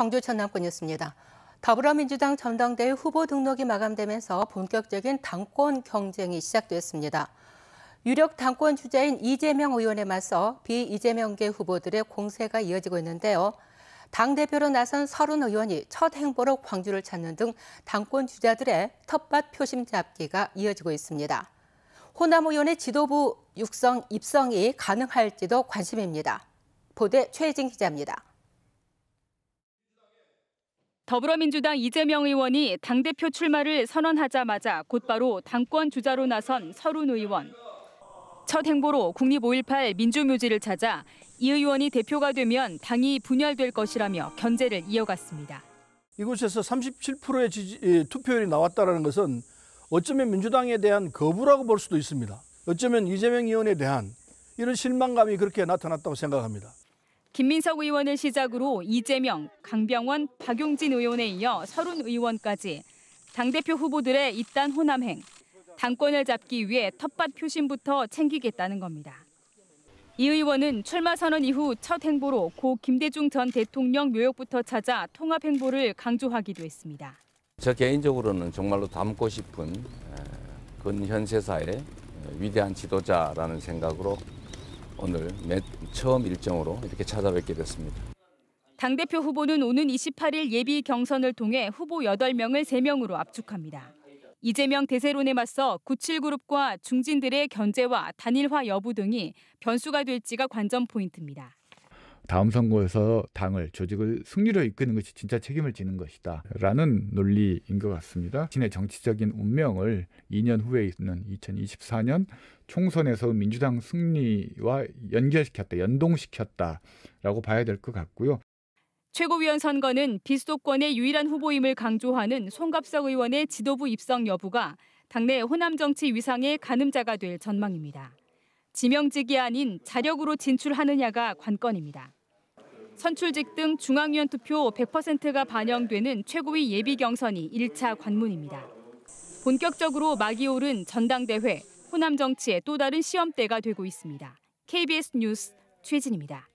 광주 전남권이었습니다. 더불어민주당 전당대회 후보 등록이 마감되면서 본격적인 당권 경쟁이 시작됐습니다. 유력 당권 주자인 이재명 의원에 맞서 비이재명계 후보들의 공세가 이어지고 있는데요. 당대표로 나선 서른 의원이 첫 행보로 광주를 찾는 등 당권 주자들의 텃밭 표심 잡기가 이어지고 있습니다. 호남 의원의 지도부 입성이 가능할지도 관심입니다. 보도에 최혜진 기자입니다. 더불어민주당 이재명 의원이 당대표 출마를 선언하자마자 곧바로 당권 주자로 나선 서른 의원. 첫 행보로 국립 5.18 민주묘지를 찾아 이 의원이 대표가 되면 당이 분열될 것이라며 견제를 이어갔습니다. 이곳에서 37%의 투표율이 나왔다는 것은 어쩌면 민주당에 대한 거부라고 볼 수도 있습니다. 어쩌면 이재명 의원에 대한 이런 실망감이 그렇게 나타났다고 생각합니다. 김민석 의원을 시작으로 이재명, 강병원, 박용진 의원에 이어 서른 의원까지 당대표 후보들의 잇단 호남행, 당권을 잡기 위해 텃밭 표심부터 챙기겠다는 겁니다. 이 의원은 출마 선언 이후 첫 행보로 고 김대중 전 대통령 묘역부터 찾아 통합 행보를 강조하기도 했습니다. 저 개인적으로는 정말로 닮고 싶은 근현세사의 위대한 지도자라는 생각으로 오늘 처음 일정으로 이렇게 찾아뵙게 됐습니다. 당대표 후보는 오는 28일 예비 경선을 통해 후보 8명을 3명으로 압축합니다. 이재명 대세론에 맞서 97그룹과 중진들의 견제와 단일화 여부 등이 변수가 될지가 관전 포인트입니다. 다음 선거에서 조직을 승리로 이끄는 것이 진짜 책임을 지는 것이다 라는 논리인 것 같습니다. 자신의 정치적인 운명을 2년 후에 있는 2024년 총선에서 민주당 승리와 연동시켰다라고 봐야 될 것 같고요. 최고위원 선거는 비수도권의 유일한 후보임을 강조하는 송갑석 의원의 지도부 입성 여부가 당내 호남 정치 위상의 가늠자가 될 전망입니다. 지명직이 아닌 자력으로 진출하느냐가 관건입니다. 선출직 등 중앙위원 투표 100%가 반영되는 최고위 예비 경선이 1차 관문입니다. 본격적으로 막이 오른 전당대회, 호남 정치의 또 다른 시험대가 되고 있습니다. KBS 뉴스 최진입니다.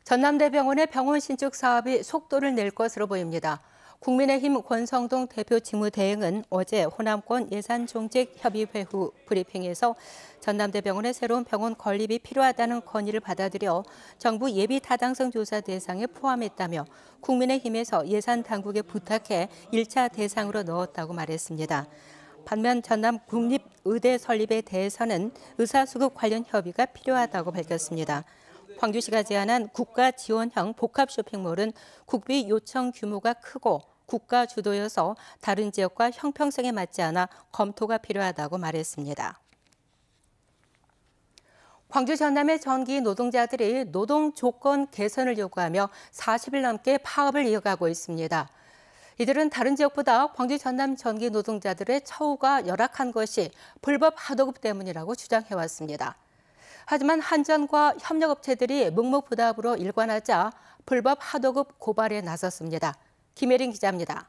전남대병원의 병원 신축 사업이 속도를 낼 것으로 보입니다. 국민의힘 권성동 대표 직무대행은 어제 호남권 예산종직협의회 후 브리핑에서 전남대병원의 새로운 병원 건립이 필요하다는 건의를 받아들여 정부 예비 타당성 조사 대상에 포함했다며 국민의힘에서 예산 당국에 부탁해 1차 대상으로 넣었다고 말했습니다. 반면 전남 국립의대 설립에 대해서는 의사수급 관련 협의가 필요하다고 밝혔습니다. 광주시가 제안한 국가 지원형 복합 쇼핑몰은 국비 요청 규모가 크고 국가 주도여서 다른 지역과 형평성에 맞지 않아 검토가 필요하다고 말했습니다. 광주 전남의 전기 노동자들이 노동 조건 개선을 요구하며 40일 넘게 파업을 이어가고 있습니다. 이들은 다른 지역보다 광주 전남 전기 노동자들의 처우가 열악한 것이 불법 하도급 때문이라고 주장해왔습니다. 하지만 한전과 협력업체들이 묵묵부답으로 일관하자 불법 하도급 고발에 나섰습니다. 김혜린 기자입니다.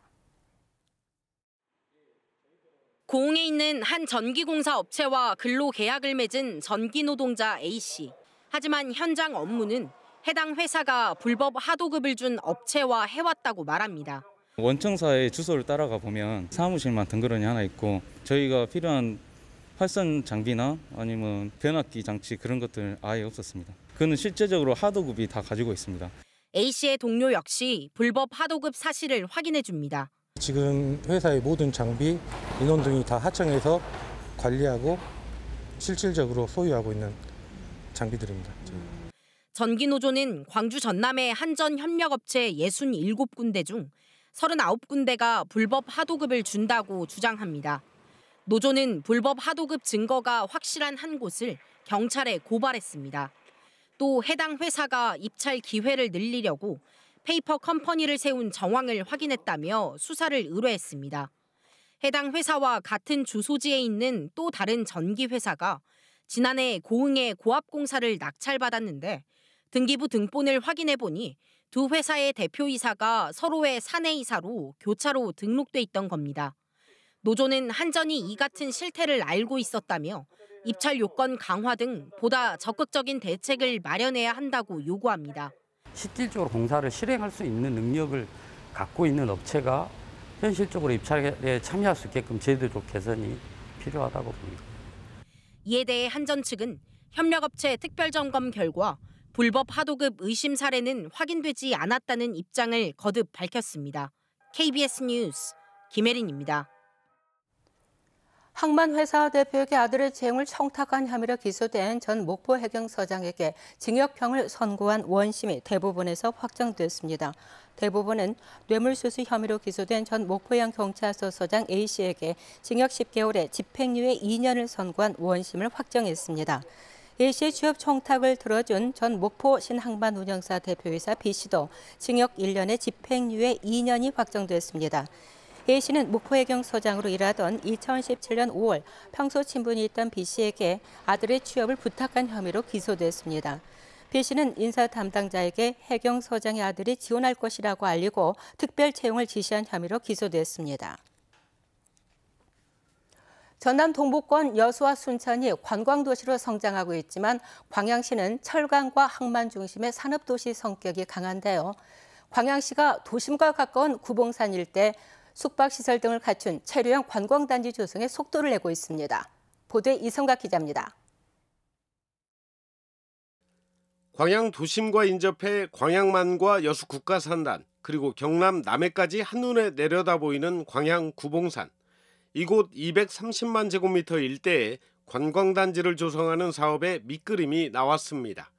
고흥에 있는 한 전기공사 업체와 근로계약을 맺은 전기노동자 A씨. 하지만 현장 업무는 해당 회사가 불법 하도급을 준 업체와 해왔다고 말합니다. 원청사의 주소를 따라가 보면 사무실만 덩그러니 하나 있고 저희가 필요한 활선 장비나 아니면 변압기 장치 그런 것들 아예 없었습니다. 그는 실제적으로 하도급이 다 가지고 있습니다. A씨의 동료 역시 불법 하도급 사실을 확인해 줍니다. 지금 회사의 모든 장비, 인원 등이 다 하청해서 관리하고 실질적으로 소유하고 있는 장비들입니다. 전기노조는 광주 전남의 한전 협력업체 67군데 중 39군데가 불법 하도급을 준다고 주장합니다. 노조는 불법 하도급 증거가 확실한 한 곳을 경찰에 고발했습니다. 또 해당 회사가 입찰 기회를 늘리려고 페이퍼 컴퍼니를 세운 정황을 확인했다며 수사를 의뢰했습니다. 해당 회사와 같은 주소지에 있는 또 다른 전기회사가 지난해 고흥의 고압공사를 낙찰받았는데 등기부 등본을 확인해보니 두 회사의 대표이사가 서로의 사내이사로 교차로 등록돼 있던 겁니다. 노조는 한전이 이 같은 실태를 알고 있었다며 입찰 요건 강화 등 보다 적극적인 대책을 마련해야 한다고 요구합니다. 실질적으로 공사를 실행할 수 있는 능력을 갖고 있는 업체가 현실적으로 입찰에 참여할 수 있게끔 제도적 개선이 필요하다고 봅니다. 이에 대해 한전 측은 협력업체 특별점검 결과 불법 하도급 의심 사례는 확인되지 않았다는 입장을 거듭 밝혔습니다. KBS 뉴스 김혜린입니다. 항만회사 대표에게 아들의 재용을 청탁한 혐의로 기소된 전 목포 해경서장에게 징역형을 선고한 원심이 대법원에서 확정됐습니다. 대법원은 뇌물수수 혐의로 기소된 전 목포양 경찰서 서장 A씨에게 징역 10개월에 집행유예 2년을 선고한 원심을 확정했습니다. A씨의 취업 청탁을 들어준 전 목포 신항만 운영사 대표이사 B씨도 징역 1년에 집행유예 2년이 확정됐습니다. A씨는 목포해경서장으로 일하던 2017년 5월 평소 친분이 있던 B씨에게 아들의 취업을 부탁한 혐의로 기소됐습니다. B씨는 인사 담당자에게 해경서장의 아들이 지원할 것이라고 알리고 특별 채용을 지시한 혐의로 기소됐습니다. 전남 동부권 여수와 순천이 관광도시로 성장하고 있지만 광양시는 철강과 항만 중심의 산업도시 성격이 강한데요. 광양시가 도심과 가까운 구봉산 일대 숙박시설 등을 갖춘 체류형 관광단지 조성에 속도를 내고 있습니다. 보도에 이성각 기자입니다. 광양 도심과 인접해 광양만과 여수 국가산단 그리고 경남 남해까지 한눈에 내려다 보이는 광양 구봉산. 이곳 230만 제곱미터 일대에 관광단지를 조성하는 사업에 밑그림이 나왔습니다.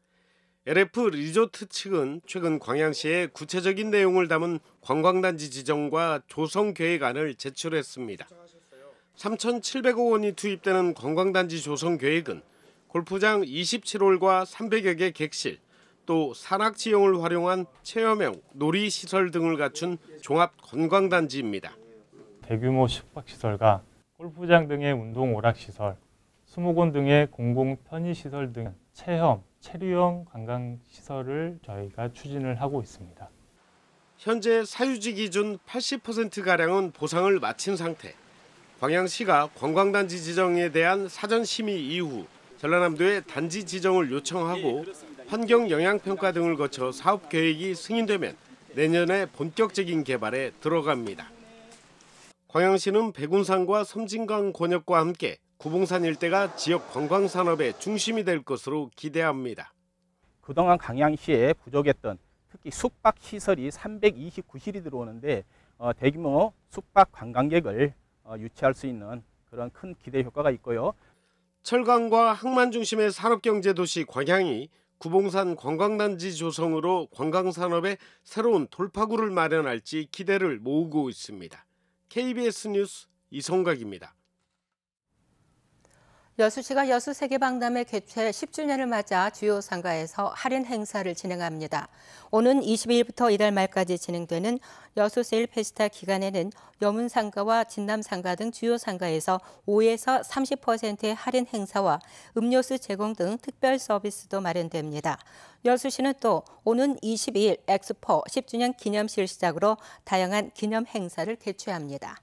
LF 리조트 측은 최근 광양시에 구체적인 내용을 담은 관광단지 지정과 조성 계획안을 제출했습니다. 3,700억 원이 투입되는 관광단지 조성 계획은 골프장 27홀과 300여 개 객실, 또 산악지형을 활용한 체험형 놀이시설 등을 갖춘 종합관광단지입니다. 대규모 숙박시설과 골프장 등의 운동 오락시설, 수목원 등의 공공 편의시설 등 체류형 관광시설을 저희가 추진을 하고 있습니다. 현재 사유지 기준 80%가량은 보상을 마친 상태. 광양시가 관광단지 지정에 대한 사전 심의 이후 전라남도에 단지 지정을 요청하고 환경영향평가 등을 거쳐 사업 계획이 승인되면 내년에 본격적인 개발에 들어갑니다. 광양시는 백운산과 섬진강 권역과 함께 구봉산 일대가 지역 관광산업의 중심이 될 것으로 기대합니다. 그동안 광양시에 부족했던 특히 숙박시설이 329실이 들어오는데 대규모 숙박 관광객을 유치할 수 있는 그런 큰 기대 효과가 있고요. 철강과 항만 중심의 산업경제도시 광양이 구봉산 관광단지 조성으로 관광산업의 새로운 돌파구를 마련할지 기대를 모으고 있습니다. KBS 뉴스 이성각입니다. 여수시가 여수세계박람회 개최 10주년을 맞아 주요 상가에서 할인 행사를 진행합니다. 오는 22일부터 이달 말까지 진행되는 여수세일 페스타 기간에는 여문상가와 진남상가 등 주요 상가에서 5에서 30%의 할인 행사와 음료수 제공 등 특별 서비스도 마련됩니다. 여수시는 또 오는 22일 엑스포 10주년 기념식을 시작으로 다양한 기념 행사를 개최합니다.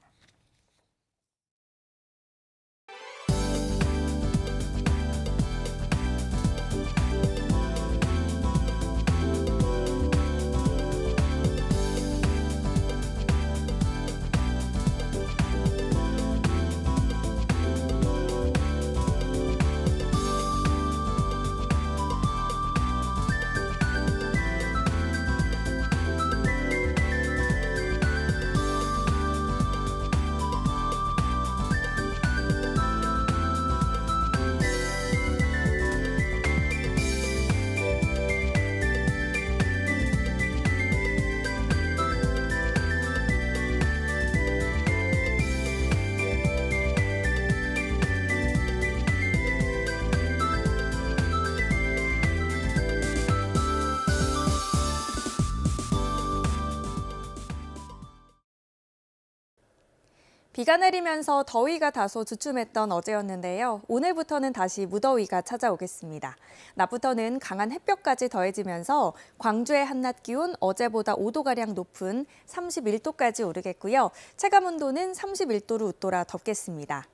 비가 내리면서 더위가 다소 주춤했던 어제였는데요. 오늘부터는 다시 무더위가 찾아오겠습니다. 낮부터는 강한 햇볕까지 더해지면서 광주의 한낮 기온 어제보다 5도가량 높은 31도까지 오르겠고요. 체감온도는 31도로 웃돌아 덥겠습니다.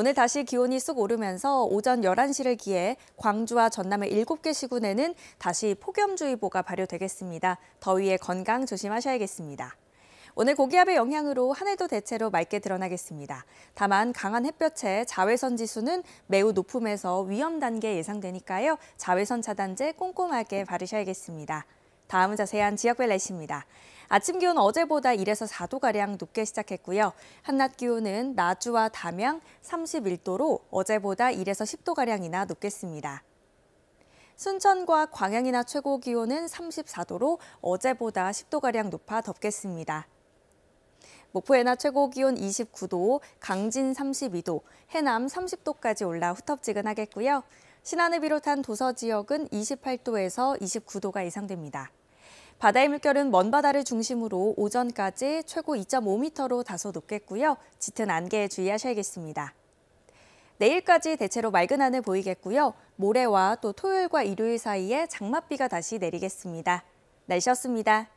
오늘 다시 기온이 쑥 오르면서 오전 11시를 기해 광주와 전남의 7개 시군에는 다시 폭염주의보가 발효되겠습니다. 더위에 건강 조심하셔야겠습니다. 오늘 고기압의 영향으로 하늘도 대체로 맑게 드러나겠습니다. 다만 강한 햇볕에 자외선 지수는 매우 높음에서 위험 단계 예상되니까요. 자외선 차단제 꼼꼼하게 바르셔야겠습니다. 다음은 자세한 지역별 날씨입니다. 아침 기온 어제보다 1에서 4도가량 높게 시작했고요. 한낮 기온은 나주와 담양 31도로 어제보다 1에서 10도가량이나 높겠습니다. 순천과 광양이 낮 최고 기온은 34도로 어제보다 10도가량 높아 덥겠습니다. 목포의 낮 최고 기온 29도, 강진 32도, 해남 30도까지 올라 후텁지근하겠고요. 신안을 비롯한 도서 지역은 28도에서 29도가 예상됩니다. 바다의 물결은 먼 바다를 중심으로 오전까지 최고 2.5m로 다소 높겠고요. 짙은 안개에 주의하셔야겠습니다. 내일까지 대체로 맑은 하늘 보이겠고요. 모레와 또 토요일과 일요일 사이에 장맛비가 다시 내리겠습니다. 날씨였습니다.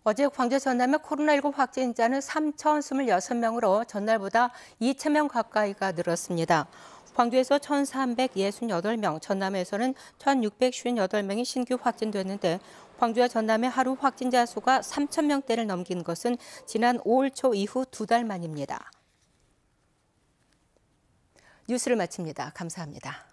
어제 광주 전남의 코로나19 확진자는 3,026명으로 전날보다 2,000명 가까이가 늘었습니다. 광주에서 1,368명, 전남에서는 1,658명이 신규 확진됐는데 광주와 전남의 하루 확진자 수가 3,000명대를 넘긴 것은 지난 5월 초 이후 2달 만입니다. 뉴스를 마칩니다. 감사합니다.